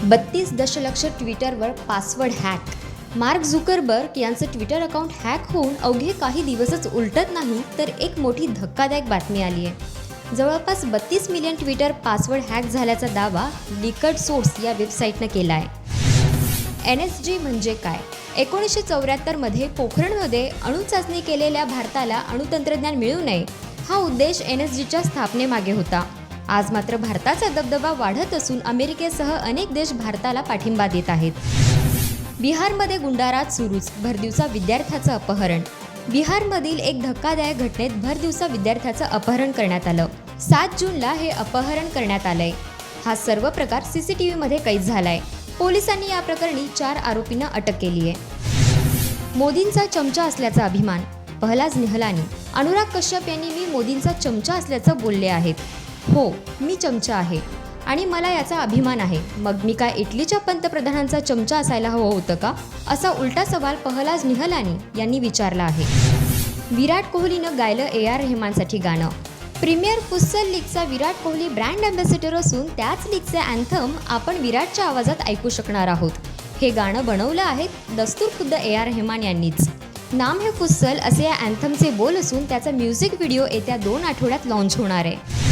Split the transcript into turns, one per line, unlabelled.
32 दशलक्ष ट्विटरवर password hack. Mark Zuckerberg यांचं ट्विटर अकाउंट हॅक होऊन अवघे काही दिवसच उलटत नाही तर एक मोठी धक्कादायक बातमी आली आहे. जवळपास 32 मिलियन ट्विटर पासवर्ड हॅक झाल्याचा दावा लिकर्ड सोर्स या वेबसाईटनं केला आहे. NSG म्हणजे काय? 1974 मध्ये पोखरणमध्ये अणुचाचणी केलेल्या भारताला अणुतंत्रज्ञान मिळू नये हा उद्देश NSGच्या स्थापनेमागे होता. आज मात्र भारताचा दबदबा वाढत असून अमेरिकेसह अनेक देश भारताला पाठिंबा देत आहेत. बिहारमध्ये गुंडाराज सुरूच, भरदिवसा विद्यार्थ्याचं अपहरण. बिहारमधील एक धक्कादायक घटनेत भरदिवसा विद्यार्थ्याचं अपहरण करण्यात आलं. 7 जूनला हे अपहरण करण्यात आलंय. हा सर्व प्रकार CCTVमध्ये कैद झालाय. पोलिसांनी या प्रकरणी 4 आरोपींना अटक केली आहे. मोदींचा चमचा असल्याचा अभिमान. पहलाज निहलानी. अनुराग कश्यप यांनी मी मोदींचा चमचा असल्याचं बोलले आहेत. हो, मी चमचा आहे आणि मला याचा अभिमान आहे. मग मी काय इटलीच्या पंतप्रधानांचा चमचा असायला हवं होतं का? असा उलटा सवाल पहलाज निहलानी यांनी विचारला आहे. विराट कोहलीनं गायलं AR रहमानसाठी गाणं. Premier futsal लीगचा Virat Kohli brand ambassador असून त्याच लीगचे अँथम आपण विराटच्या आवाजात ऐकू शकणार आहोत. हे गाणं बनवलं आहे दस्तूर खुद्द AR रहमान यांनीच. नाम है फुटसल असे या अँथमचे बोल असून त्याचा म्युझिक व्हिडिओ येत्या 2 आठवड्यात लॉन्च होणार आहे.